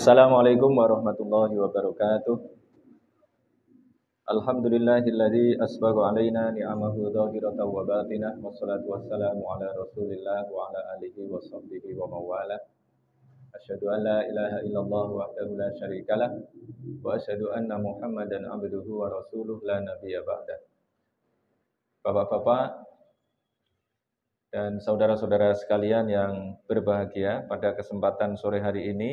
Assalamualaikum warahmatullahi wabarakatuh. Alhamdulillahilladzi asbagha alaina ni'amahu dhahiratan wa batinah wassalatu wassalamu ala Rasulillah wa ala alihi wa sahbihi wa mawala. Asyhadu an la ilaha illallah wahdahu la syarikalah wa asyhadu anna Muhammadan abduhu wa rasuluh la nabiyya ba'dah. Bapak-bapak dan saudara-saudara sekalian yang berbahagia, pada kesempatan sore hari ini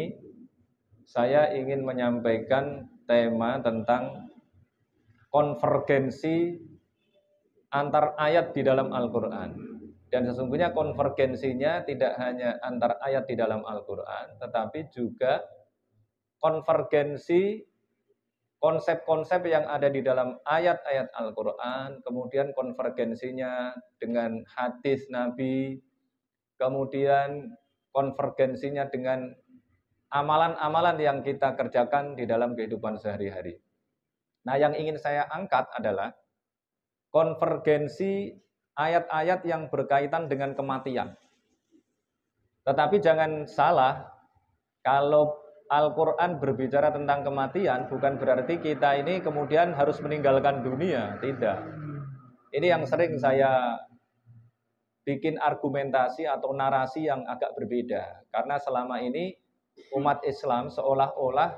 saya ingin menyampaikan tema tentang konvergensi antar ayat di dalam Al-Quran. Dan sesungguhnya konvergensinya tidak hanya antar ayat di dalam Al-Quran, tetapi juga konvergensi konsep-konsep yang ada di dalam ayat-ayat Al-Quran, kemudian konvergensinya dengan hadis Nabi, kemudian konvergensinya dengan amalan-amalan yang kita kerjakan di dalam kehidupan sehari-hari. Nah, yang ingin saya angkat adalah konvergensi ayat-ayat yang berkaitan dengan kematian. Tetapi jangan salah, kalau Al-Quran berbicara tentang kematian, bukan berarti kita ini kemudian harus meninggalkan dunia, tidak. Ini yang sering saya bikin argumentasi atau narasi yang agak berbeda. Karena selama ini umat Islam seolah-olah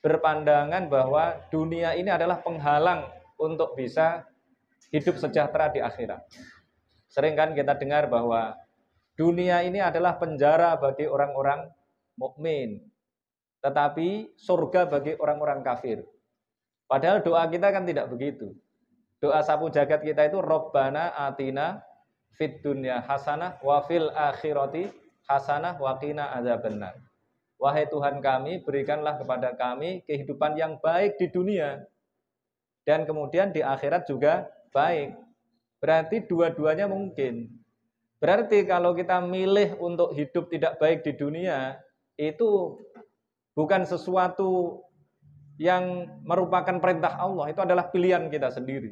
berpandangan bahwa dunia ini adalah penghalang untuk bisa hidup sejahtera di akhirat. Sering kan kita dengar bahwa dunia ini adalah penjara bagi orang-orang mukmin, tetapi surga bagi orang-orang kafir. Padahal doa kita kan tidak begitu. Doa sapu jagat kita itu Rabbana atina fid dunya hasanah wa fil akhirati hasanah wa qina adzabannar. Wahai Tuhan kami, berikanlah kepada kami kehidupan yang baik di dunia dan kemudian di akhirat juga baik. Berarti dua-duanya mungkin. Berarti kalau kita milih untuk hidup tidak baik di dunia, itu bukan sesuatu yang merupakan perintah Allah, itu adalah pilihan kita sendiri.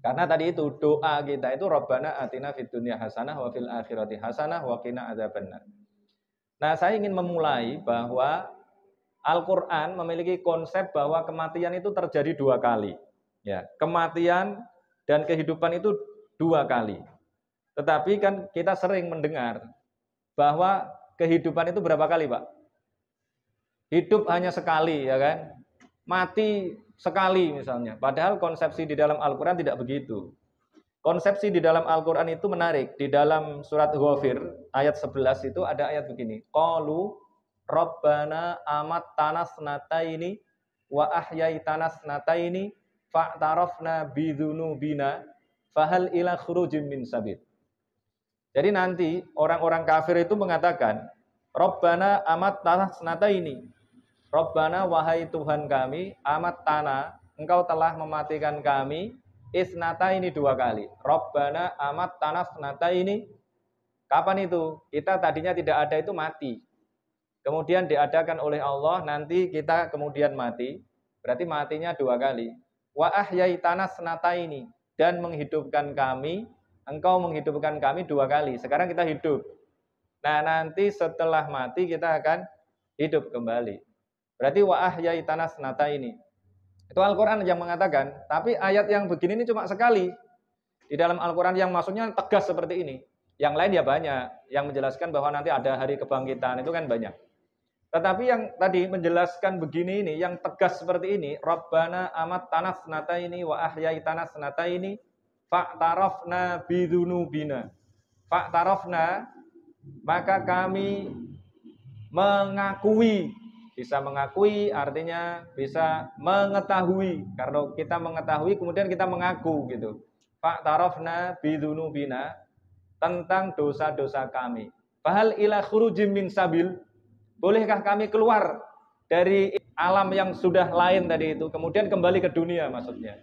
Karena tadi itu doa kita itu Rabbana atina fid dunya hasanah wa fil akhirati hasanah wa qina adzabannar. Nah, saya ingin memulai bahwa Al-Quran memiliki konsep bahwa kematian itu terjadi dua kali. Ya, kematian dan kehidupan itu dua kali. Tetapi kan kita sering mendengar bahwa kehidupan itu berapa kali, Pak? Hidup hanya sekali, ya kan? Mati sekali misalnya. Padahal konsepsi di dalam Al-Quran tidak begitu. Konsepsi di dalam Al-Quran itu menarik. Di dalam surat Ghafir ayat 11 itu ada ayat begini. Qalu Rabbana amattana snataini wa ahyaitana snataini fa'tarafna bidzunubina fahal ila khurujim min sabil. Jadi nanti orang-orang kafir itu mengatakan Rabbana amattana snataini. Rabbana wahai Tuhan kami, amattana, engkau telah mematikan kami isnata ini dua kali. Rabbana amat tanas nata ini. Kapan itu? Kita tadinya tidak ada itu mati. Kemudian diadakan oleh Allah, nanti kita kemudian mati. Berarti matinya dua kali. Wa ahyai tanas nata ini. Dan menghidupkan kami, engkau menghidupkan kami dua kali. Sekarang kita hidup. Nah, nanti setelah mati kita akan hidup kembali. Berarti wa ahyai tanas nata ini. Itu Al-Quran yang mengatakan, tapi ayat yang begini ini cuma sekali. Di dalam Al-Quran yang maksudnya tegas seperti ini. Yang lain ya banyak, yang menjelaskan bahwa nanti ada hari kebangkitan, itu kan banyak. Tetapi yang tadi menjelaskan begini ini, yang tegas seperti ini, Rabbana amat tanas nata ini, wa ahyai tanas nata ini, fa'tarafna bidzunubina. Fa'tarafna, maka kami mengakui. Bisa mengakui artinya bisa mengetahui. Karena kita mengetahui kemudian kita mengaku gitu. Fa'tarafna bidzunubina, tentang dosa-dosa kami. Fahal ila khurujim min sabil, bolehkah kami keluar dari alam yang sudah lain tadi itu kemudian kembali ke dunia maksudnya.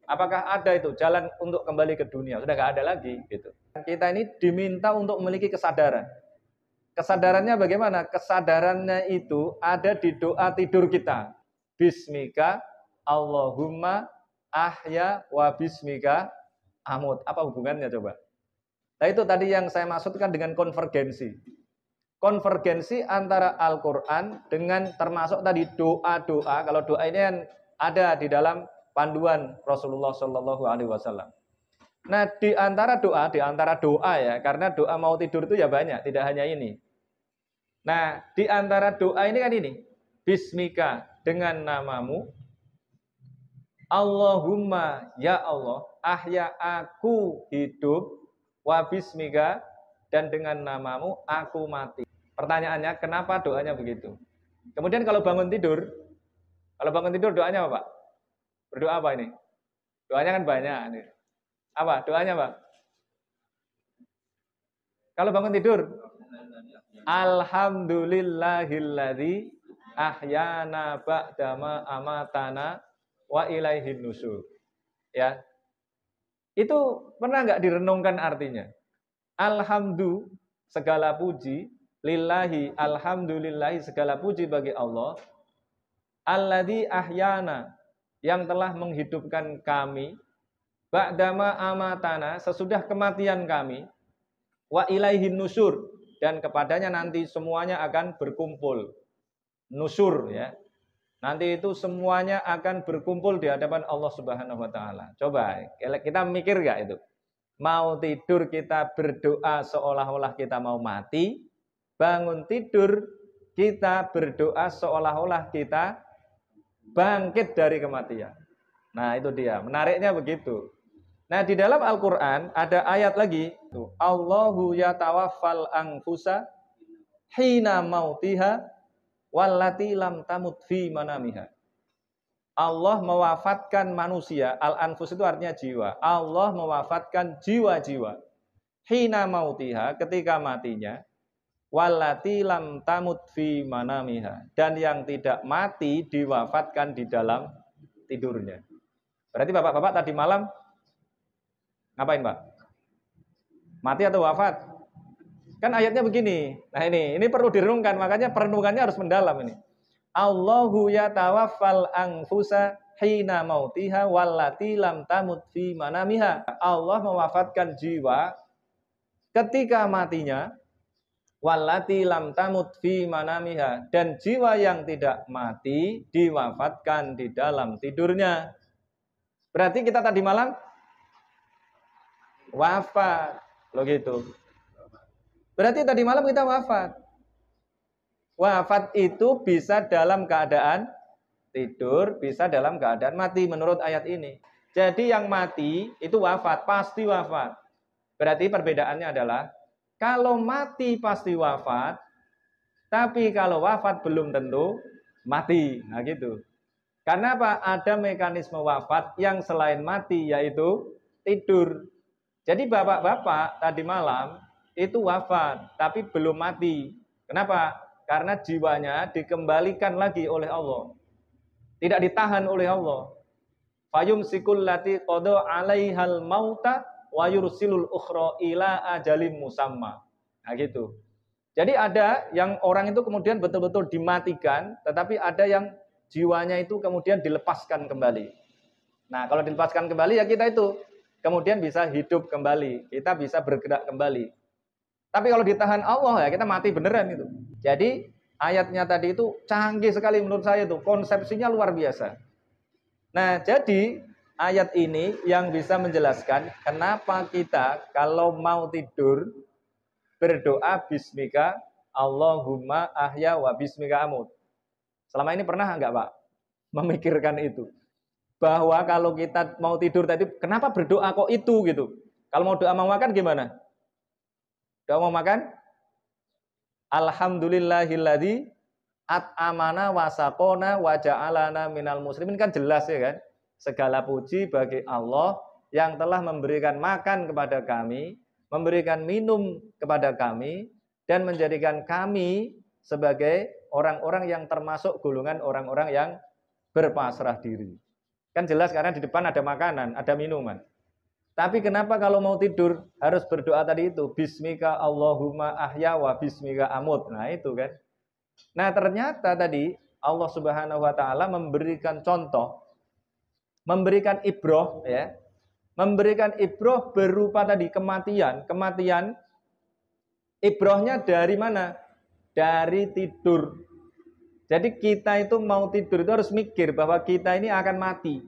Apakah ada itu jalan untuk kembali ke dunia? Sudah nggak ada lagi gitu. Kita ini diminta untuk memiliki kesadaran. Kesadarannya bagaimana? Kesadarannya itu ada di doa tidur kita. Bismika Allahumma ahya wa bismika amut. Apa hubungannya coba? Nah itu tadi yang saya maksudkan dengan konvergensi. konvergensi antara Al-Quran dengan termasuk tadi doa-doa. Kalau doa ini kan ada di dalam panduan Rasulullah Shallallahu Alaihi Wasallam. Nah, di antara doa ya, karena doa mau tidur itu ya banyak, tidak hanya ini. Nah, di antara doa ini kan ini, Bismika, dengan namamu, Allahumma, ya Allah, ahya aku hidup, wa bismika, dan dengan namamu aku mati. Pertanyaannya, kenapa doanya begitu? Kemudian kalau bangun tidur doanya apa, Pak? Berdoa apa ini? Doanya kan banyak. Apa doanya, Pak? Kalau bangun tidur, Alhamdulillahilladzi ahyana ba'dama amatana wa ilaihin nusur. Ya. Itu pernah nggak direnungkan artinya? Alhamdulillah, segala puji, lillahi, alhamdulillahi, segala puji bagi Allah, alladzi ahyana, yang telah menghidupkan kami, ba'dama amatana, sesudah kematian kami, wa ilaihin nusur, dan kepadanya nanti semuanya akan berkumpul. Nusur ya. Nanti itu semuanya akan berkumpul di hadapan Allah Subhanahu wa taala. Coba kita mikir enggak itu? Mau tidur kita berdoa seolah-olah kita mau mati, bangun tidur kita berdoa seolah-olah kita bangkit dari kematian. Nah, itu dia. Menariknya begitu. Nah, di dalam Al-Qur'an ada ayat lagi, Allahu yatawaffal anfusa hina mautiha wallati lam tamut fi manamiha. Allah mewafatkan manusia, al-anfus itu artinya jiwa. Allah mewafatkan jiwa-jiwa hina mautiha, ketika matinya, wallati lam tamut fi manamiha, dan yang tidak mati diwafatkan di dalam tidurnya. Berarti bapak-bapak tadi malam ngapain, Pak? Mati atau wafat? Kan ayatnya begini. Nah, ini perlu direnungkan, makanya perenungannya harus mendalam ini. Allahu yatawaffal anfusa hina mautiha wallati lam tamut fi manamiha. Allah mewafatkan jiwa ketika matinya, wallati lam tamut fi manamiha, dan jiwa yang tidak mati diwafatkan di dalam tidurnya. Berarti kita tadi malam wafat. Loh gitu. Berarti tadi malam kita wafat. Wafat itu bisa dalam keadaan tidur, bisa dalam keadaan mati menurut ayat ini. Jadi yang mati itu wafat, pasti wafat. Berarti perbedaannya adalah kalau mati pasti wafat, tapi kalau wafat belum tentu mati. Nah gitu. Karena apa? Ada mekanisme wafat yang selain mati, yaitu tidur. Jadi bapak-bapak tadi malam itu wafat, tapi belum mati. Kenapa? Karena jiwanya dikembalikan lagi oleh Allah. Tidak ditahan oleh Allah. Fayumsikul lati qada 'alaihal mauta wa yursilul ukhra ila ajalim musamma. Nah gitu. Jadi ada yang orang itu kemudian betul-betul dimatikan, tetapi ada yang jiwanya itu kemudian dilepaskan kembali. Nah, kalau dilepaskan kembali ya kita itu kemudian bisa hidup kembali, kita bisa bergerak kembali. Tapi kalau ditahan Allah ya kita mati beneran itu. Jadi ayatnya tadi itu canggih sekali menurut saya itu, konsepsinya luar biasa. Nah, jadi ayat ini yang bisa menjelaskan kenapa kita kalau mau tidur berdoa bismika Allahumma ahya wa bismika amut. Selama ini pernah enggak, Pak, memikirkan itu? Bahwa kalau kita mau tidur tadi, kenapa berdoa kok itu gitu? Kalau mau doa mau makan gimana? Doa mau makan? Alhamdulillahilladzi at'amana wa saqona wa ja'alana minal muslimin, kan jelas ya kan? Segala puji bagi Allah yang telah memberikan makan kepada kami, memberikan minum kepada kami, dan menjadikan kami sebagai orang-orang yang termasuk golongan orang-orang yang berpasrah diri. Kan jelas karena di depan ada makanan, ada minuman. Tapi kenapa kalau mau tidur harus berdoa tadi itu? Bismika Allahumma ahya wa bismika amut. Nah itu kan. Nah ternyata tadi Allah Subhanahu wa taala memberikan contoh, memberikan ibroh ya. Memberikan ibroh berupa tadi kematian. Kematian ibrohnya dari mana? dari tidur. Jadi kita itu mau tidur itu harus mikir bahwa kita ini akan mati.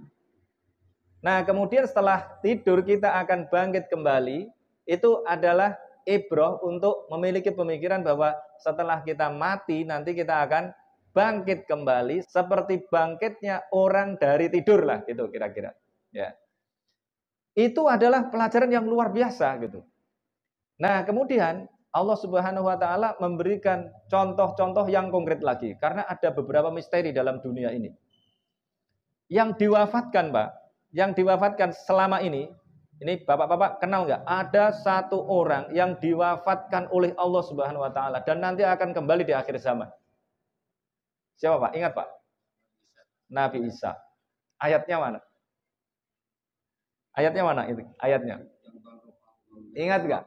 Nah, kemudian setelah tidur kita akan bangkit kembali. Itu adalah ibroh untuk memiliki pemikiran bahwa setelah kita mati nanti kita akan bangkit kembali seperti bangkitnya orang dari tidur lah, gitu kira-kira. Ya. Itu adalah pelajaran yang luar biasa gitu. Nah, kemudian Allah Subhanahu wa taala memberikan contoh-contoh yang konkret lagi karena ada beberapa misteri dalam dunia ini. Yang diwafatkan, Pak, yang diwafatkan selama ini Bapak-bapak kenal nggak? Ada satu orang yang diwafatkan oleh Allah Subhanahu wa taala dan nanti akan kembali di akhir zaman. Siapa, Pak? Ingat, Pak? Nabi Isa. Ayatnya mana? Ayatnya mana itu? Ayatnya. Ingat nggak?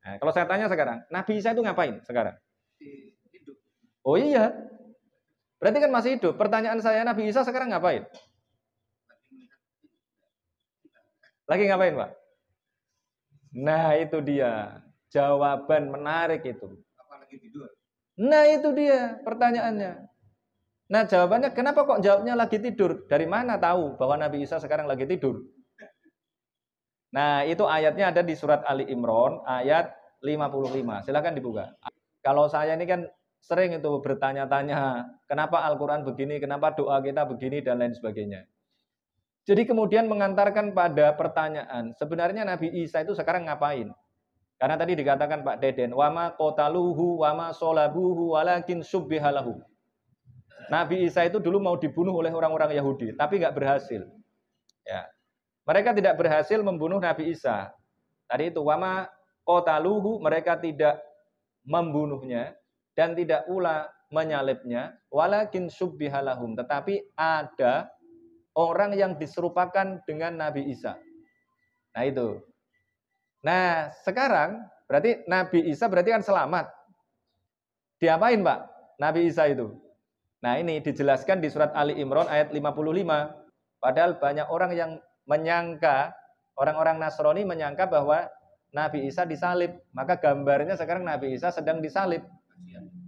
Nah, kalau saya tanya sekarang, Nabi Isa itu ngapain sekarang? Oh iya. Berarti kan masih hidup. Pertanyaan saya, Nabi Isa sekarang ngapain? Lagi ngapain, Pak? Nah, itu dia. Jawaban menarik itu. Apalagi tidur. Nah, itu dia pertanyaannya. Nah, jawabannya kenapa kok jawabnya lagi tidur? Dari mana tahu bahwa Nabi Isa sekarang lagi tidur? Nah, itu ayatnya ada di surat Ali Imran ayat 55. Silakan dibuka. Kalau saya ini kan sering itu bertanya-tanya, kenapa Al-Qur'an begini, kenapa doa kita begini dan lain sebagainya. Jadi kemudian mengantarkan pada pertanyaan, sebenarnya Nabi Isa itu sekarang ngapain? Karena tadi dikatakan Pak Deden, wama qataluhu wama solabuhu walakin subbihalahu. Nabi Isa itu dulu mau dibunuh oleh orang-orang Yahudi, tapi nggak berhasil. Ya, mereka tidak berhasil membunuh Nabi Isa. Tadi itu wama qataluhu, mereka tidak membunuhnya dan tidak pula menyalibnya, walakin subbihalahum. Tetapi ada orang yang diserupakan dengan Nabi Isa. Nah itu. Nah sekarang berarti Nabi Isa berarti kan selamat. Diapain, Pak? Nabi Isa itu. Nah ini dijelaskan di surat Ali Imran ayat 55. Padahal banyak orang yang menyangka, orang-orang Nasrani menyangka bahwa Nabi Isa disalib. Maka gambarnya sekarang Nabi Isa sedang disalib.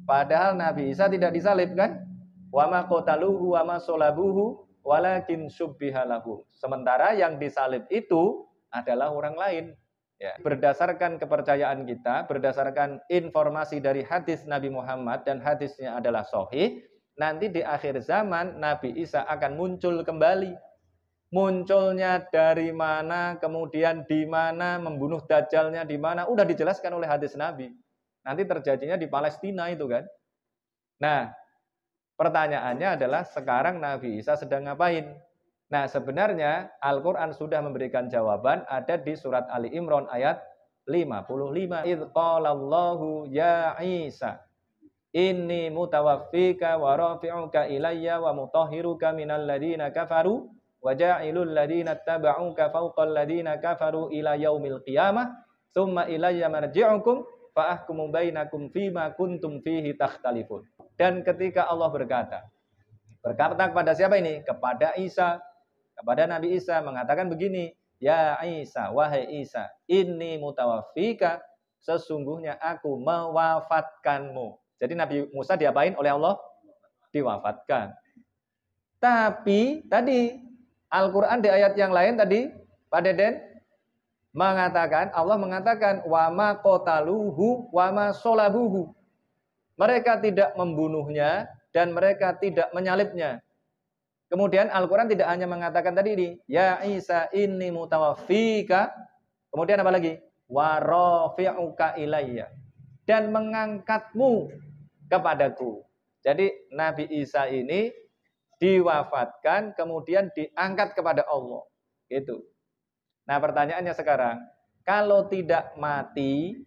Padahal Nabi Isa tidak disalib kan? Wa ma qataluhu wa ma solabuhu walakin subbihalahu. Sementara yang disalib itu adalah orang lain. Ya, berdasarkan kepercayaan kita, berdasarkan informasi dari hadis Nabi Muhammad dan hadisnya adalah sahih, nanti di akhir zaman Nabi Isa akan muncul kembali. Munculnya dari mana, kemudian di mana, membunuh dajjalnya di mana, udah dijelaskan oleh hadis Nabi. Nanti terjadinya di Palestina itu kan. Nah, pertanyaannya adalah sekarang Nabi Isa sedang ngapain? Nah, sebenarnya Al-Qur'an sudah memberikan jawaban ada di surat Ali Imran ayat 55. Idz qalallahu ya Isa inni mutawaffika wa rafi'uka ilayya wa mutahhiruka minal ladina kafaru wa ja'ilul ladina tabauka fawqal ladina kafaru ila yaumil qiyamah tsumma ilayya marji'ukum fa ahkumu bainakum fima kuntum fihi takhtalifun. Dan ketika Allah berkata kepada siapa ini? Kepada Isa, kepada Nabi Isa mengatakan begini, ya Isa, wahai Isa, inni mutawaffika, sesungguhnya aku mewafatkanmu. Jadi Nabi Musa diapain oleh Allah? Diwafatkan. Tapi tadi Al-Quran di ayat yang lain tadi, Pak Deden mengatakan, Allah mengatakan wa ma qataluhu wa ma solabuhu. Mereka tidak membunuhnya dan mereka tidak menyalibnya. Kemudian Al-Quran tidak hanya mengatakan tadi ini, ya Isa inni mutawaffika. Kemudian apa lagi? Wa rafi'uka ilayya. Dan mengangkatmu kepadaku. Jadi Nabi Isa ini diwafatkan kemudian diangkat kepada Allah. Gitu. Nah pertanyaannya sekarang, kalau tidak mati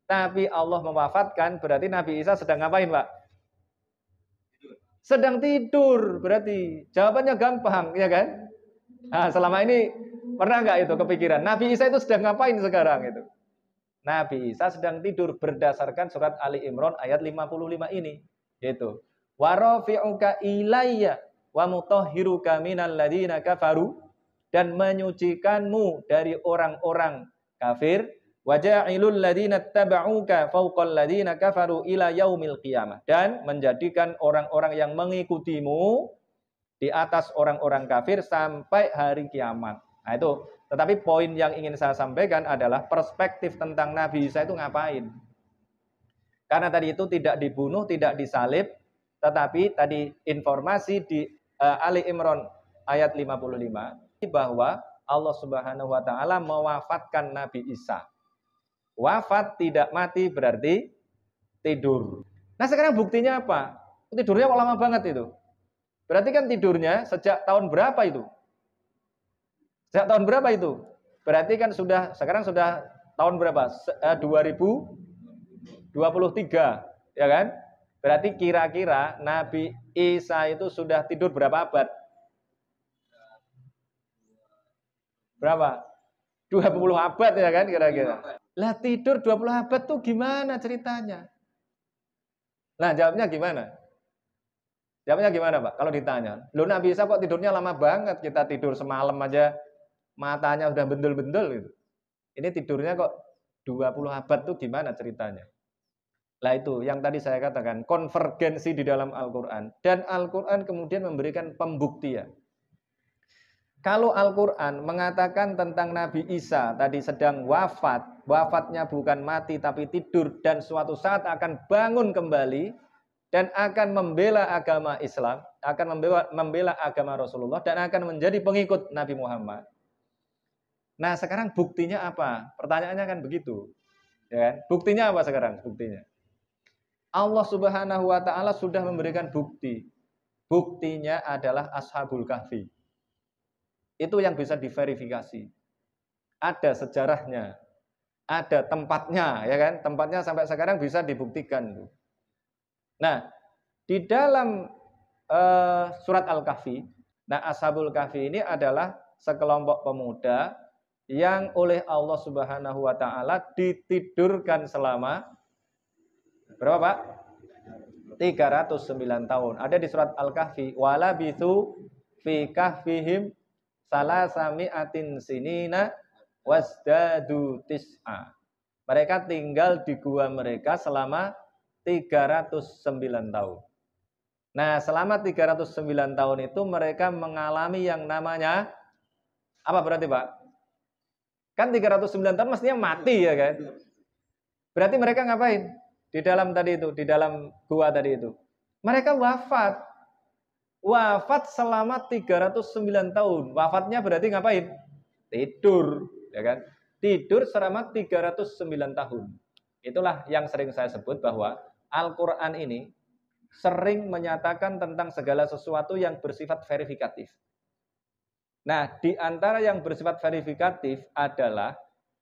tapi Allah mewafatkan, berarti Nabi Isa sedang ngapain, Pak? Sedang tidur, berarti. Jawabannya gampang, ya kan? Nah, selama ini pernah nggak itu kepikiran? Nabi Isa itu sedang ngapain sekarang itu? Nabi Isa sedang tidur berdasarkan surat Ali Imran ayat 55 ini. Gitu. Wa rafi'uka ilayya wa mutahhiruka minal ladina kafaru, dan menyucikanmu dari orang-orang kafir, Waja'ilul ladzina tabauka fawqal ladzina kafaru ila yaumil qiyamah. Dan menjadikan orang-orang yang mengikutimu di atas orang-orang kafir sampai hari kiamat. Nah itu, tetapi poin yang ingin saya sampaikan adalah perspektif tentang Nabi Isa itu ngapain. Karena tadi itu tidak dibunuh, tidak disalib, tetapi tadi informasi di Ali Imran ayat 55 bahwa Allah Subhanahu wa taala mewafatkan Nabi Isa. Wafat tidak mati berarti tidur. Nah, sekarang buktinya apa? Tidurnya kok lama banget itu. Berarti kan tidurnya sejak tahun berapa itu? Sejak tahun berapa itu? Berarti kan sekarang sudah tahun berapa? 2023, ya kan? Berarti kira-kira Nabi Isa itu sudah tidur berapa abad? Berapa? 20 abad ya kan kira-kira. Lah tidur 20 abad tuh gimana ceritanya? Nah jawabnya gimana? Jawabnya gimana Pak? Kalau ditanya, loh Nabi Isa kok tidurnya lama banget? Kita tidur semalam aja matanya udah bendel-bendel gitu. Ini tidurnya kok 20 abad tuh gimana ceritanya? Lah itu yang tadi saya katakan, konvergensi di dalam Al-Quran. Dan Al-Quran kemudian memberikan pembuktian. Kalau Al-Quran mengatakan tentang Nabi Isa tadi sedang wafat, wafatnya bukan mati tapi tidur dan suatu saat akan bangun kembali dan akan membela agama Islam, akan membela agama Rasulullah dan akan menjadi pengikut Nabi Muhammad. Nah sekarang buktinya apa? Pertanyaannya kan begitu. Ya kan? Buktinya apa sekarang? Buktinya Allah Subhanahu wa taala sudah memberikan bukti. Buktinya adalah Ashabul Kahfi. Itu yang bisa diverifikasi. Ada sejarahnya, ada tempatnya, ya kan? Tempatnya sampai sekarang bisa dibuktikan. Nah, di dalam surat Al-Kahfi, nah Ashabul Kahfi ini adalah sekelompok pemuda yang oleh Allah Subhanahu wa taala ditidurkan selama berapa, Pak? 309 tahun. Ada di surat Al-Kahfi, wala bithu fi kahfihim salasami'atin sinina wasdadu tis'a. Mereka tinggal di gua mereka selama 309 tahun. Nah, selama 309 tahun itu mereka mengalami yang namanya apa berarti, Pak? Kan 309 tahun mestinya mati ya kan? Berarti mereka ngapain? Di dalam tadi itu, di dalam gua tadi itu. Mereka wafat. Wafat selama 309 tahun. Wafatnya berarti ngapain? Tidur, ya kan? Tidur selama 309 tahun. Itulah yang sering saya sebut bahwa Al-Qur'an ini sering menyatakan tentang segala sesuatu yang bersifat verifikatif. Nah, di antara yang bersifat verifikatif adalah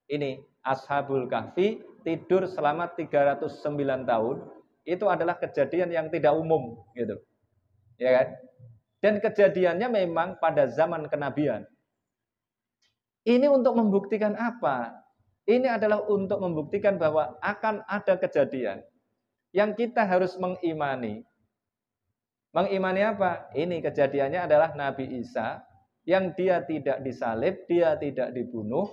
ini Ashabul Kahfi tidur selama 309 tahun. Itu adalah kejadian yang tidak umum gitu. Ya kan? Dan kejadiannya memang pada zaman kenabian. Ini untuk membuktikan apa? Ini adalah untuk membuktikan bahwa akan ada kejadian yang kita harus mengimani. Mengimani apa? Ini kejadiannya adalah Nabi Isa yang dia tidak disalib, dia tidak dibunuh,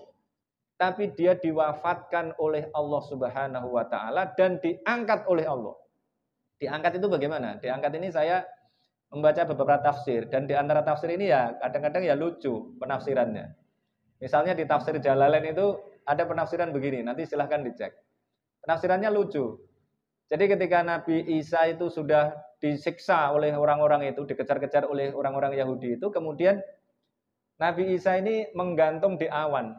tapi dia diwafatkan oleh Allah Subhanahu wa taala dan diangkat oleh Allah. Diangkat itu bagaimana? Diangkat ini saya membaca beberapa tafsir dan di antara tafsir ini ya kadang-kadang ya lucu penafsirannya. Misalnya di tafsir Jalalain itu ada penafsiran begini, nanti silahkan dicek. Penafsirannya lucu. Jadi ketika Nabi Isa itu sudah disiksa oleh orang-orang itu, dikejar-kejar oleh orang-orang Yahudi itu, kemudian Nabi Isa ini menggantung di awan,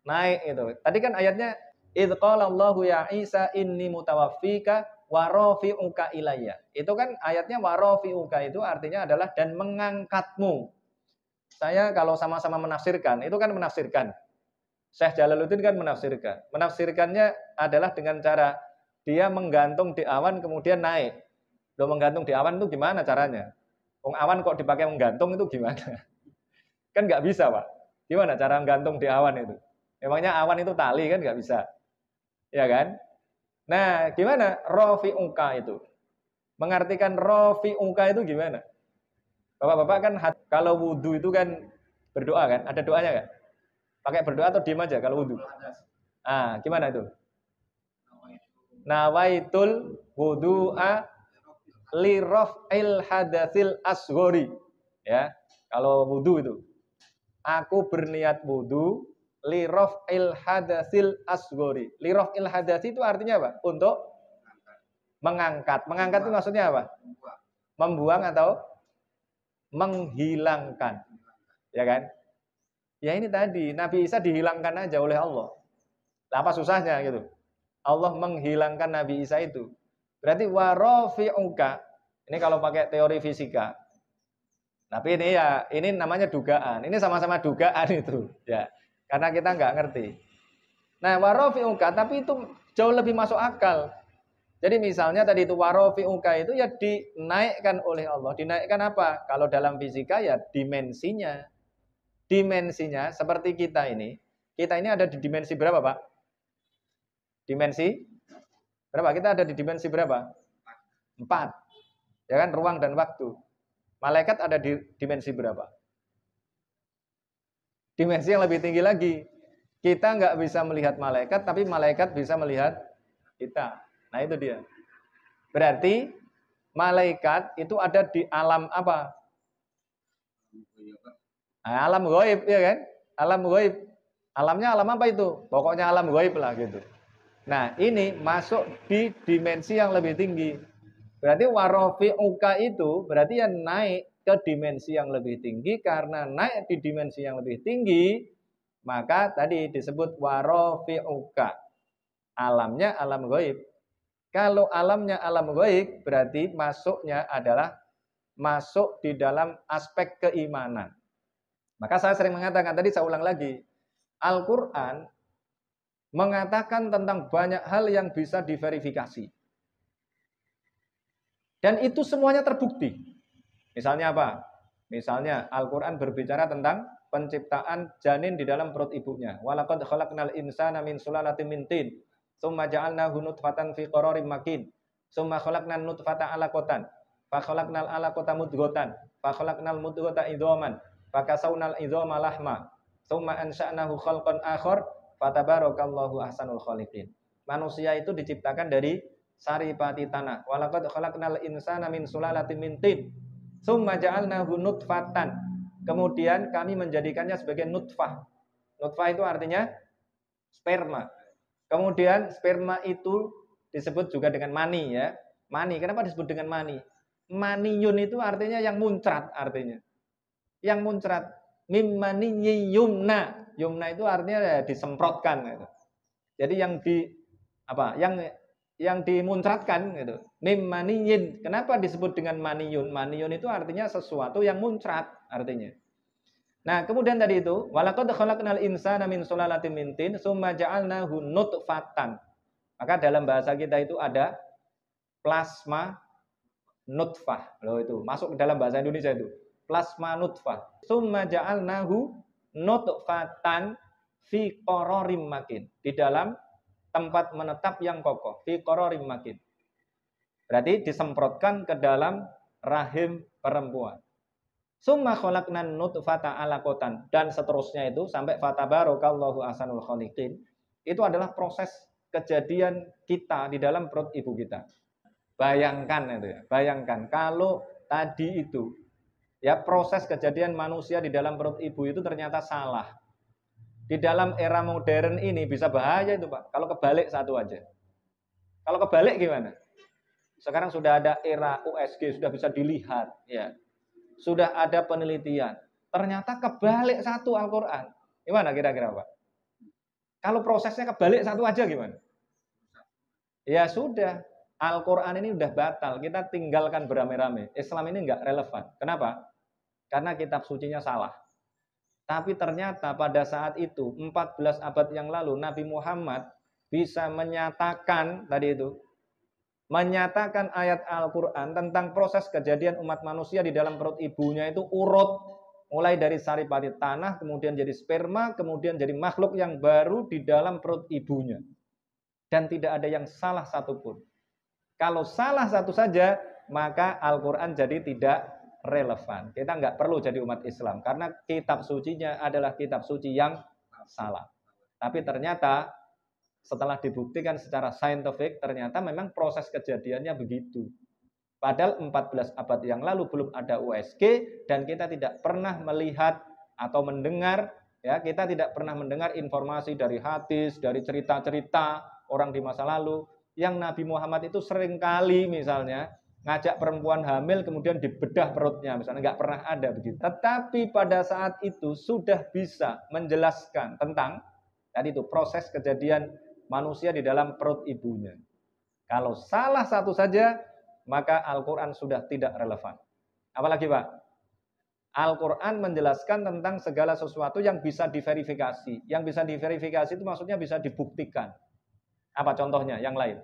naik itu. Tadi kan ayatnya idz qala Allahu ya Isa inni mutawaffika wa rafi'uka ilayya. Itu kan ayatnya wa rafi'uka itu artinya adalah dan mengangkatmu. Saya kalau sama-sama menafsirkan, itu kan menafsirkan. Syekh Jalaluddin kan menafsirkan. Menafsirkannya adalah dengan cara dia menggantung di awan kemudian naik. Loh menggantung di awan itu gimana caranya? Wong awan kok dipakai menggantung itu gimana? Kan nggak bisa, Pak. Gimana cara menggantung di awan itu? Memangnya awan itu tali kan nggak bisa. Ya kan? Nah, gimana rafi'uka itu? Mengartikan rafi'uka itu gimana? Bapak-bapak kan kalau wudhu itu kan berdoa kan? Ada doanya nggak? Pakai berdoa atau diam aja kalau wudhu? Ah, gimana itu? Nawaitul wudu'a li raf'il hadatsil asghari. Ya. Kalau wudu itu, aku berniat wudu li raf'il hadatsil asghari. Li raf'il hadats itu artinya apa? Untuk mengangkat. Mengangkat itu maksudnya apa? Membuang atau menghilangkan. Ya kan? Ya ini tadi, Nabi Isa dihilangkan aja oleh Allah. Lah apa susahnya gitu? Allah menghilangkan Nabi Isa itu. Berarti warafi'uka. Ini kalau pakai teori fisika. Tapi ini ya, ini namanya dugaan. Ini sama-sama dugaan itu, ya. Karena kita nggak ngerti. Nah, warafi'uka, tapi itu jauh lebih masuk akal. Jadi misalnya tadi itu warafi'uka itu ya dinaikkan oleh Allah. Dinaikkan apa? Kalau dalam fisika ya dimensinya. Dimensinya seperti kita ini. Kita ini ada di dimensi berapa, Pak? Dimensi berapa? Kita ada di dimensi berapa? 4. Ya kan, ruang dan waktu. Malaikat ada di dimensi berapa? Dimensi yang lebih tinggi lagi. Kita nggak bisa melihat malaikat, tapi malaikat bisa melihat kita. Nah itu dia. Berarti malaikat itu ada di alam apa? Nah, alam ghaib, ya kan? Alam ghaib. Alamnya alam apa itu? Pokoknya alam ghaib lah gitu. Nah, ini masuk di dimensi yang lebih tinggi. Berarti warafi'uka itu berarti yang naik ke dimensi yang lebih tinggi. Karena naik di dimensi yang lebih tinggi, maka tadi disebut warafi'uka. Alamnya alam ghaib. Kalau alamnya alam ghaib, berarti masuknya adalah masuk di dalam aspek keimanan. Maka saya sering mengatakan, tadi saya ulang lagi, Al-Quran mengatakan tentang banyak hal yang bisa diverifikasi. Dan itu semuanya terbukti. Misalnya apa? Misalnya Al-Quran berbicara tentang penciptaan janin di dalam perut ibunya. Walaqad khalaqnal insana min sulalatin min tin, tsumma ja'alnahu nutfatan fi qararin makin, tsumma khalaqnan nutfata 'alaqatan, fa khalaqnal 'alaqata mudghatan, fa khalaqnal mudghata idhaman, fa kasawnal idhama lahma, tsumma ansha'nahu khalqan akhar, fatabarakallahu ahsanul khaliqin. Manusia itu diciptakan dari saripati tanah. Walaqad khalaqnal insana min sulalatin min tin, tsumma ja'alnahu nutfatan. Kemudian kami menjadikannya sebagai nutfah. Nutfah itu artinya sperma. Kemudian sperma itu disebut juga dengan mani, ya. Mani. Kenapa disebut dengan mani? Maniyun itu artinya yang muncrat, artinya. Yang muncrat. Mim maniyyi yumna. Yumna itu artinya ya disemprotkan gitu. Jadi yang yang dimuncratkan gitu. Mim maniyyin. Kenapa disebut dengan maniyun? Maniyun itu artinya sesuatu yang muncrat artinya. Nah, kemudian tadi itu walaqad khalaqnal insana min sulalatin min tin tsumma ja'alnahu nutfatan. Maka dalam bahasa kita itu ada plasma nutfah. Loh itu masuk ke dalam bahasa Indonesia itu. Plasma nutfah. Tsumma ja'alnahu nutfatan fi qararim makin. Di dalam tempat menetap yang kokoh. Fi qararim makin. Berarti disemprotkan ke dalam rahim perempuan. Summa khalaqnan nutfata 'alaqatan, dan seterusnya itu sampai fatabarakallahu ahsanul khaliqin. Itu adalah proses kejadian kita di dalam perut ibu kita. Bayangkan itu ya, bayangkan kalau tadi itu ya proses kejadian manusia di dalam perut ibu itu ternyata salah. Di dalam era modern ini bisa bahaya itu, Pak. Kalau kebalik satu aja. Kalau kebalik gimana? Sekarang sudah ada era USG, sudah bisa dilihat, ya. Sudah ada penelitian. Ternyata kebalik satu Al-Quran. Gimana kira-kira, Pak? Kalau prosesnya kebalik satu aja gimana? Ya sudah. Al-Quran ini udah batal. Kita tinggalkan beramai-ramai. Islam ini nggak relevan. Kenapa? Karena kitab sucinya salah. Tapi ternyata pada saat itu, 14 abad yang lalu, Nabi Muhammad bisa menyatakan tadi itu, menyatakan ayat Al-Quran tentang proses kejadian umat manusia di dalam perut ibunya itu urut. Mulai dari saripati tanah, kemudian jadi sperma, kemudian jadi makhluk yang baru di dalam perut ibunya. Dan tidak ada yang salah satupun. Kalau salah satu saja, maka Al-Quran jadi tidak relevan. Kita nggak perlu jadi umat Islam. Karena kitab sucinya adalah kitab suci yang salah. Tapi ternyata setelah dibuktikan secara saintifik, ternyata memang proses kejadiannya begitu. Padahal 14 abad yang lalu belum ada USG dan kita tidak pernah melihat atau mendengar, ya, kita tidak pernah mendengar informasi dari hadis, dari cerita-cerita orang di masa lalu yang Nabi Muhammad itu seringkali misalnya ngajak perempuan hamil kemudian dibedah perutnya, misalnya nggak pernah ada begitu. Tetapi pada saat itu sudah bisa menjelaskan tentang tadi itu proses kejadian manusia di dalam perut ibunya. Kalau salah satu saja, maka Al-Quran sudah tidak relevan. Apalagi Pak? Al-Quran menjelaskan tentang segala sesuatu yang bisa diverifikasi. Yang bisa diverifikasi itu maksudnya bisa dibuktikan. Apa contohnya? Yang lain.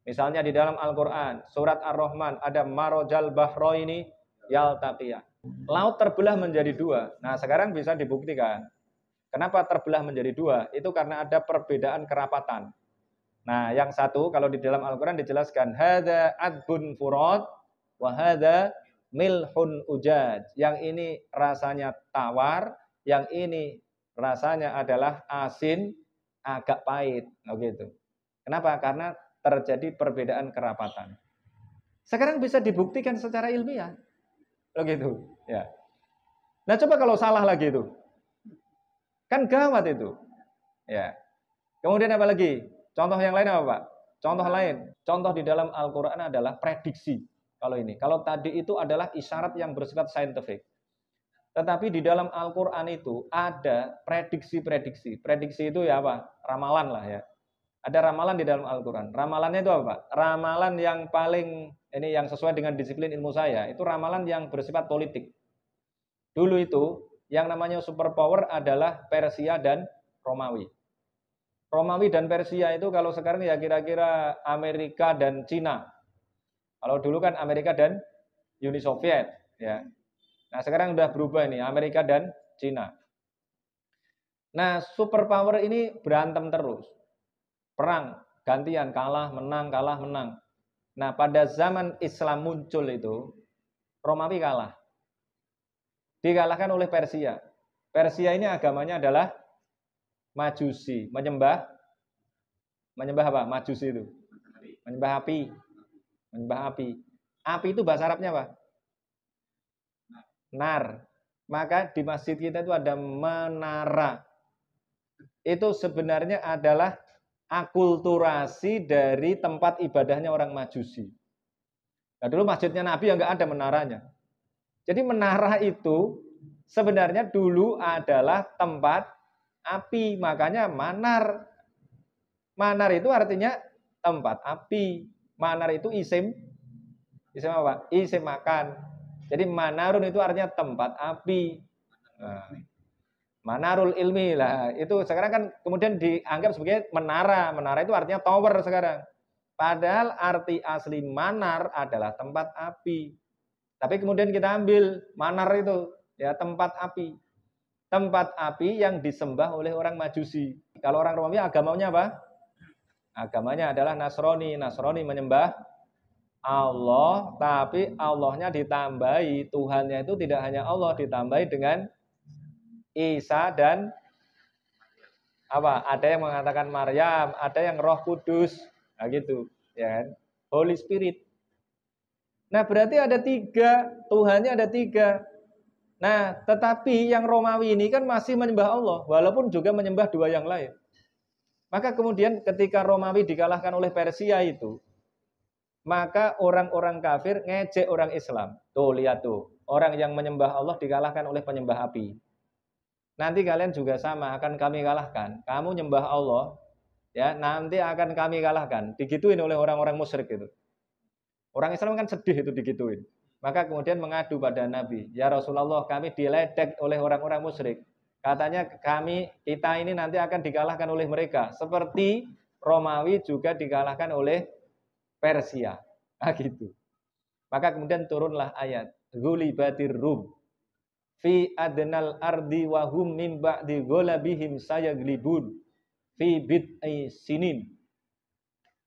Misalnya di dalam Al-Quran, surat Ar-Rahman, ada marojal bahroini yaltaqiyah. Laut terbelah menjadi dua. Nah sekarang bisa dibuktikan. Kenapa terbelah menjadi dua? Itu karena ada perbedaan kerapatan. Nah, yang satu kalau di dalam Al-Qur'an dijelaskan hadza adbun furat wa hadza milhun ujaj. Yang ini rasanya tawar, yang ini rasanya adalah asin agak pahit, gitu. Kenapa? Karena terjadi perbedaan kerapatan. Sekarang bisa dibuktikan secara ilmiah. Begitu, ya. Nah, coba kalau salah lagi itu. Kan gawat itu. Ya. Kemudian apa lagi? Contoh yang lain apa Pak? Contoh lain, contoh di dalam Al-Quran adalah prediksi. Kalau ini, kalau tadi itu adalah isyarat yang bersifat saintifik. Tetapi di dalam Al-Quran itu ada prediksi-prediksi. Prediksi itu ya apa? Ramalan lah ya. Ada ramalan di dalam Al-Quran. Ramalannya itu apa Pak? Ramalan yang paling, ini yang sesuai dengan disiplin ilmu saya, itu ramalan yang bersifat politik. Dulu itu, yang namanya superpower adalah Persia dan Romawi. Romawi dan Persia itu kalau sekarang ya kira-kira Amerika dan Cina. Kalau dulu kan Amerika dan Uni Soviet, ya. Nah sekarang udah berubah ini Amerika dan Cina. Nah superpower ini berantem terus, perang gantian, kalah menang kalah menang. Nah pada zaman Islam muncul itu Romawi kalah, dikalahkan oleh Persia. Persia ini agamanya adalah Majusi, menyembah apa? Majusi itu. Menyembah api. Menyembah api. Api itu bahasa Arabnya apa? Nar. Maka di masjid kita itu ada menara. Itu sebenarnya adalah akulturasi dari tempat ibadahnya orang Majusi. Nah, dulu masjidnya Nabi yang nggak ada menaranya. Jadi menara itu sebenarnya dulu adalah tempat api, makanya manar. Manar itu artinya tempat api. Manar itu isim apa? Isim makan. Jadi manarun itu artinya tempat api. Nah, manarul ilmi lah. Itu sekarang kan kemudian dianggap sebagai menara. Menara itu artinya tower sekarang. Padahal arti asli manar adalah tempat api. Tapi kemudian kita ambil manar itu ya tempat api. Tempat api yang disembah oleh orang Majusi. Kalau orang Romawi agamanya apa? Agamanya adalah Nasrani. Nasrani menyembah Allah, tapi Allahnya ditambahi. Tuhannya itu tidak hanya Allah, ditambahi dengan Isa dan apa? Ada yang mengatakan Maryam, ada yang Roh Kudus, nah gitu, ya kan? Holy Spirit. Nah berarti ada tiga, Tuhannya ada tiga. Nah, tetapi yang Romawi ini kan masih menyembah Allah, walaupun juga menyembah dua yang lain. Maka kemudian ketika Romawi dikalahkan oleh Persia itu, maka orang-orang kafir ngejek orang Islam. Tuh, lihat tuh, orang yang menyembah Allah dikalahkan oleh penyembah api. Nanti kalian juga sama, akan kami kalahkan. Kamu nyembah Allah, ya nanti akan kami kalahkan. Digituin oleh orang-orang musyrik itu. Orang Islam kan sedih itu digituin. Maka kemudian mengadu pada Nabi, ya Rasulullah kami diledek oleh orang-orang musyrik. Katanya kita ini nanti akan dikalahkan oleh mereka. Seperti Romawi juga dikalahkan oleh Persia. Nah gitu. Maka kemudian turunlah ayat. Ghulibatir Rum. Fi adnal ardi wahum min ba'di gholabihim sayaglibun. Fi bid'i sinin.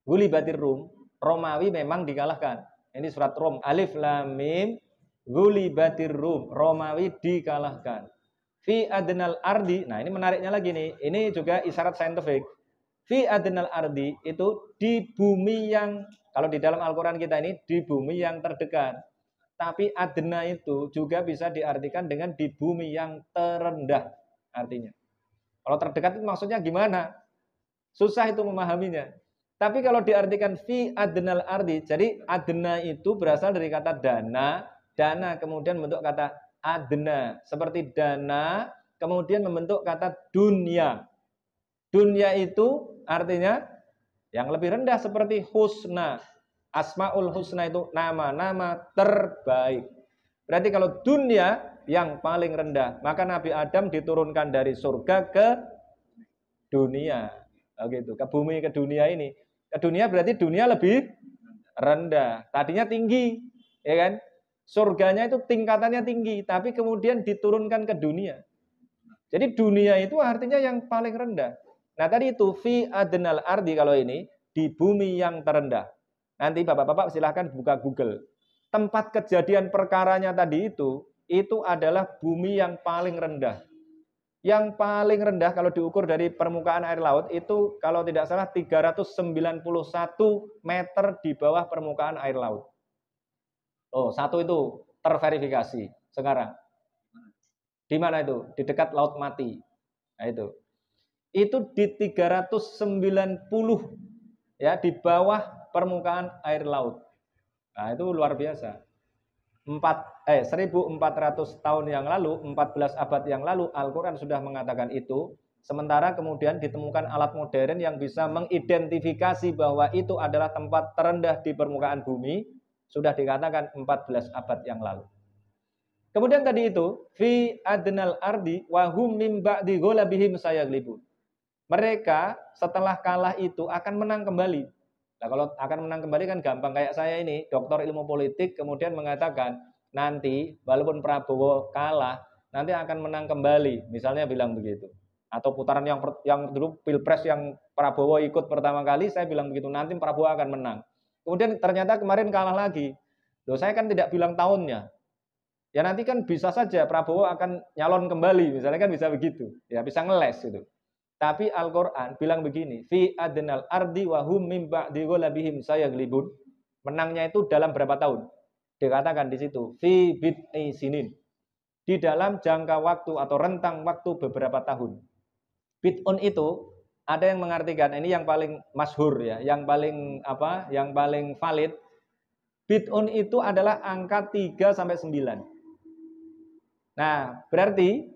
Ghulibatir Rum. Romawi memang dikalahkan. Ini surat Rum. Alif Lam Mim. Ghulibatir Rum. Romawi dikalahkan. Fi adnal ardi. Nah ini menariknya lagi nih. Ini juga isyarat saintifik. Fi adnal ardi itu di bumi yang, kalau di dalam Al-Quran kita ini di bumi yang terdekat. Tapi adna itu juga bisa diartikan dengan di bumi yang terendah artinya. Kalau terdekat itu maksudnya gimana? Susah itu memahaminya. Tapi kalau diartikan fi adnal ardi, jadi adna itu berasal dari kata dana, dana kemudian membentuk kata adna, seperti dana kemudian membentuk kata dunia. Dunia itu artinya yang lebih rendah seperti husna. Asmaul husna itu nama-nama terbaik. Berarti kalau dunia yang paling rendah, maka Nabi Adam diturunkan dari surga ke dunia. Begitu, ke bumi, ke dunia ini. Ke dunia berarti dunia lebih rendah. Tadinya tinggi, ya kan? Surganya itu tingkatannya tinggi, tapi kemudian diturunkan ke dunia. Jadi dunia itu artinya yang paling rendah. Nah tadi itu fi adnal ardi, kalau ini di bumi yang terendah. Nanti bapak-bapak silahkan buka Google. Tempat kejadian perkaranya tadi itu adalah bumi yang paling rendah. Yang paling rendah kalau diukur dari permukaan air laut itu kalau tidak salah 391 meter di bawah permukaan air laut. Oh, satu itu terverifikasi sekarang. Di mana itu? Di dekat Laut Mati. Nah itu. Itu di 390 ya di bawah permukaan air laut. Nah, itu luar biasa. 1400 tahun yang lalu, 14 abad yang lalu Al-Qur'an sudah mengatakan itu, sementara kemudian ditemukan alat modern yang bisa mengidentifikasi bahwa itu adalah tempat terendah di permukaan bumi, sudah dikatakan 14 abad yang lalu. Kemudian tadi itu fi adnal ardi wa hum mim ba'di ghalabihim sayaglibun. Mereka setelah kalah itu akan menang kembali. Nah, kalau akan menang kembali kan gampang, kayak saya ini, doktor ilmu politik, kemudian mengatakan nanti walaupun Prabowo kalah, nanti akan menang kembali, misalnya bilang begitu. Atau putaran yang dulu Pilpres yang Prabowo ikut pertama kali, saya bilang begitu, nanti Prabowo akan menang. Kemudian ternyata kemarin kalah lagi. Loh, saya kan tidak bilang tahunnya. Ya nanti kan bisa saja Prabowo akan nyalon kembali, misalnya kan bisa begitu. Ya bisa ngeles itu. Tapi Al-Quran bilang begini, fi adnal ardi wa hum mim ba'di ghalabihim sayaglibun. Menangnya itu dalam berapa tahun? Dikatakan di situ, fi bid'i sinin. Di dalam jangka waktu atau rentang waktu beberapa tahun. Bid'un itu ada yang mengartikan, ini yang paling masyhur ya, yang paling valid. Bid'un itu adalah angka 3 sampai 9. Nah, berarti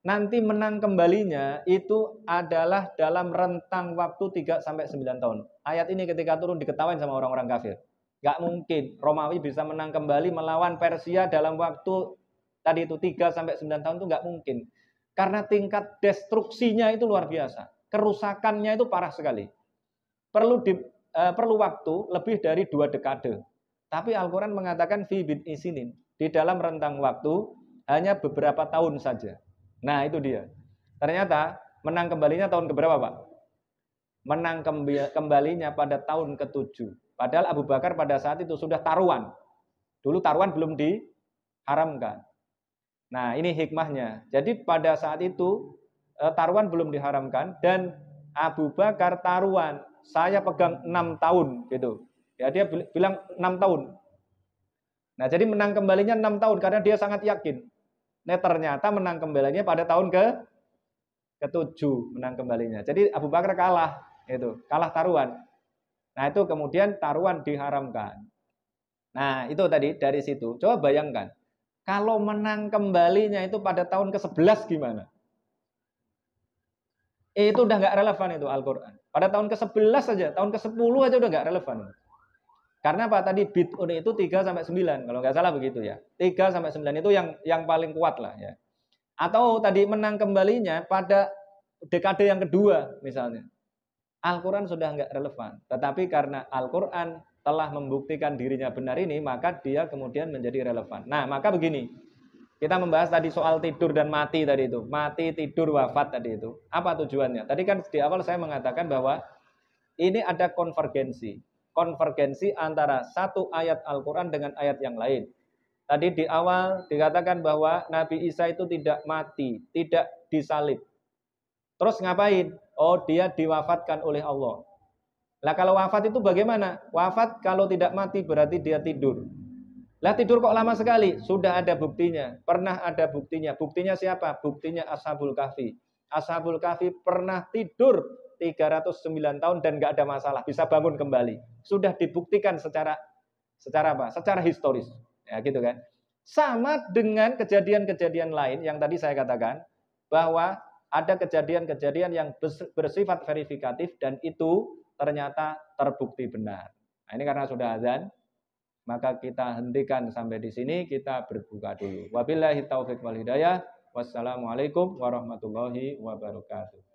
nanti menang kembalinya itu adalah dalam rentang waktu 3 sampai 9 tahun. Ayat ini ketika turun diketawain sama orang-orang kafir. Gak mungkin Romawi bisa menang kembali melawan Persia dalam waktu tadi itu 3 sampai 9 tahun, itu gak mungkin. Karena tingkat destruksinya itu luar biasa. Kerusakannya itu parah sekali. Perlu waktu lebih dari 2 dekade. Tapi Al-Quran mengatakan fi bid'i sinin, di dalam rentang waktu hanya beberapa tahun saja. Nah itu dia. Ternyata menang kembalinya tahun keberapa Pak? Menang kembalinya pada tahun ke-7. Padahal Abu Bakar pada saat itu sudah taruhan. Dulu taruhan belum diharamkan. Nah ini hikmahnya. Jadi pada saat itu taruhan belum diharamkan dan Abu Bakar taruhan, saya pegang 6 tahun gitu. Ya dia bilang 6 tahun. Nah jadi menang kembalinya 6 tahun karena dia sangat yakin. Nah ternyata menang kembalinya pada tahun ke-7 menang kembalinya. Jadi Abu Bakar kalah, kalah taruhan. Nah itu kemudian taruhan diharamkan. Nah itu tadi dari situ. Coba bayangkan, kalau menang kembalinya itu pada tahun ke-11 gimana? Itu udah nggak relevan itu Al-Quran. Pada tahun ke-11 saja, tahun ke-10 aja udah nggak relevan. Karena apa tadi bid'un itu 3 sampai 9 kalau nggak salah begitu ya. 3 sampai 9 itu yang paling kuat lah ya. Atau tadi menang kembalinya pada dekade yang kedua misalnya. Al-Quran sudah nggak relevan. Tetapi karena Al-Quran telah membuktikan dirinya benar ini, maka dia kemudian menjadi relevan. Nah, maka begini. Kita membahas tadi soal tidur dan mati tadi itu. Mati, tidur, wafat tadi itu. Apa tujuannya? Tadi kan di awal saya mengatakan bahwa ini ada konvergensi antara satu ayat Al-Quran dengan ayat yang lain. Tadi di awal dikatakan bahwa Nabi Isa itu tidak mati, tidak disalib. Terus ngapain? Oh, dia diwafatkan oleh Allah. Lah kalau wafat itu bagaimana? Wafat kalau tidak mati berarti dia tidur. Lah tidur kok lama sekali? Sudah ada buktinya. Pernah ada buktinya. Buktinya siapa? Buktinya Ashabul Kahfi. Ashabul Kahfi pernah tidur 309 tahun dan nggak ada masalah, bisa bangun kembali. Sudah dibuktikan secara apa? Secara historis. Ya gitu kan. Sama dengan kejadian-kejadian lain yang tadi saya katakan bahwa ada kejadian-kejadian yang bersifat verifikatif dan itu ternyata terbukti benar. Nah, ini karena sudah azan, maka kita hentikan sampai di sini, kita berbuka dulu. Wabillahi taufiq wal hidayah. Wassalamualaikum warahmatullahi wabarakatuh.